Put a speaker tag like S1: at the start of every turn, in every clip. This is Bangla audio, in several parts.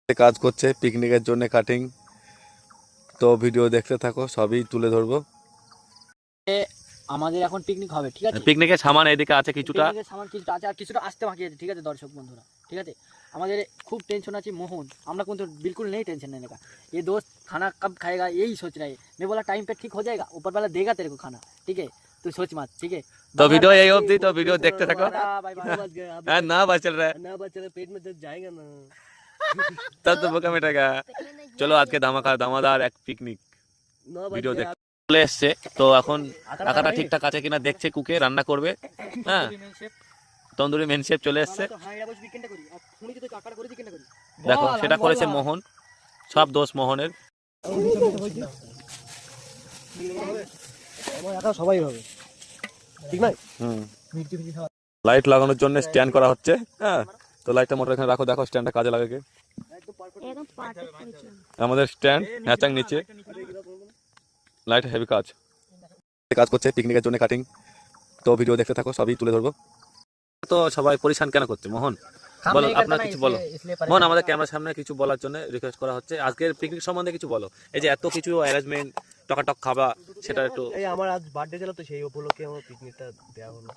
S1: কাজ করছে পিকনিকের জন্য কাটিং। তো ভিডিও দেখতে থাকো, সবই তুলে ধরবো।
S2: আমাদের এখন পিকনিক হবে, ঠিক আছে?
S1: পিকনিকের সামান এদিকে আছে কিছুটা,
S2: পিকনিকের সামান কিছুটা আছে আর কিছুটা আসতে বাকি আছে, ঠিক আছে দর্শক বন্ধুরা, ঠিক আছে? আমাদের खूब टेंशन আছে मोहन, আমরা কিন্তু बिल्कुल नहीं टेंशन लेने का। ये दोस्त खाना कब खाएगा यही सोच रहा है। मैं बोला टाइम पे ठीक हो जाएगा, ऊपर वाला देगा तेरे को खाना, ठीक है? तू सोच मत, ठीक है?
S1: तो वीडियो यही ऑफ दी, तो वीडियो देखते थको।
S2: Bye bye.
S1: ना बस चल रहा है,
S3: ना बच्चे पेट में दर्द जाएगा ना।
S1: तब तो बोका मिटेगा। চলো আজকে দামাদার এক পিকনিক ভিডিও দেখ চলে এসছে। তো এখন আকাটা ঠিকঠাক আছে কিনা দেখছে, কুকে রান্না করবে। হ্যাঁ, তন্দুরি মেন শেফ চলে এসছে। দেখো সেটা করেছে মোহন, সব দোষ মোহনের।
S3: সবাই হবে, ঠিক না?
S1: লাইট লাগানোর জন্য স্ট্যান্ড করা হচ্ছে। হ্যাঁ, তো লাইটটা মোটর এখানে রাখো, দেখো স্ট্যান্ডটা কাজে লাগে কি। আমাদের স্ট্যান্ড হ্যাচাং নিচে, লাইট হেভি কাজ করছে পিকনিকের জন্য কাটিং। তো ভিডিও দেখতে থাকো, সবই তুলে ধরবো। তো সবাই পরিশান কেন করছে? মোহন বলো, আপনার কিছু বলো। মোহন, আমাদের ক্যামেরার সামনে কিছু বলার জন্য রিকোয়েস্ট করা হচ্ছে। আজকের পিকনিক সম্বন্ধে কিছু বলো। এই যে এত কিছু অ্যারেঞ্জমেন্ট, টকাটক খাবা, সেটা একটু।
S3: এই আমার আজ বার্থডে ছিল, তো সেই উপলক্ষে আমার পিকনিকটা দেওয়া হলো।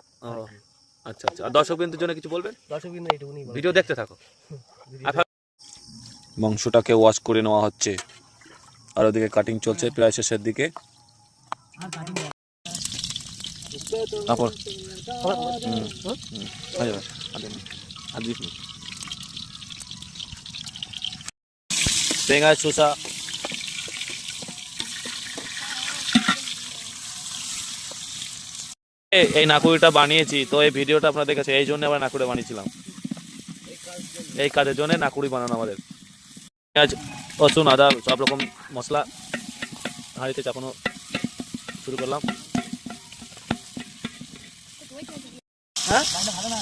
S1: আচ্ছা আচ্ছা, আর দর্শক বিন্দুর জন্য কিছু বলবেন?
S3: দর্শক বিন্দু এইটুকুনি বলো।
S1: ভিডিও দেখতে থাকো। মাংসটাকে ওয়াশ করে নেওয়া হচ্ছে, আর ওদিকে কাটিং চলছে প্রায় শেষের দিকে। টেঙ্গা শসা, এই নাকুড়িটা বানিয়েছি। তো এই ভিডিওটা আপনারা দেখেছে, এই জন্য আবার নাকুড়ি বানিয়েছিলাম। এই কাজের জন্য নাকুড়ি বানানো আমাদের। পেঁয়াজ, রসুন, আদা, সব রকম মশলা হাঁড়িতে চাপানো শুরু করলাম।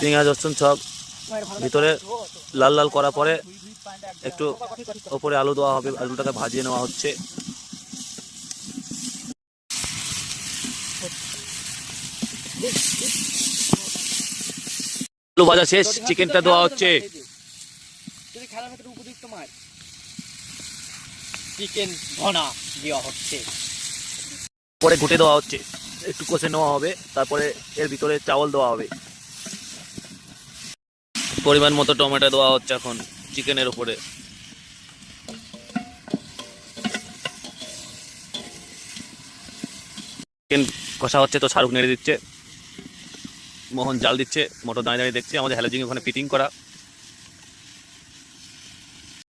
S1: পেঁয়াজ রসুন সব ভিতরে লাল লাল করার পরে একটু ওপরে আলু দেওয়া হবে, আলুটাকে ভাজিয়ে নেওয়া হচ্ছে। আলু ভাজা শেষ, চিকেনটা দেওয়া হচ্ছে।
S2: চিকেন ভনা দেওয়া হচ্ছে,
S1: পরে ঘুটে দেওয়া হচ্ছে, একটু কষে নেওয়া হবে। তারপরে এর ভিতরে চাউল দেওয়া হবে। পরিমাণ মতো টমেটো দেওয়া হচ্ছে এখন চিকেনের উপরে। চিকেন কষা হচ্ছে, তো শাহরুখ নেড়ে দিচ্ছে, মোহন জাল দিচ্ছে, মোটর দাঁড়িয়ে দাঁড়িয়ে দেখছে। আমাদের হ্যালোজিং ওখানে ফিটিং করা।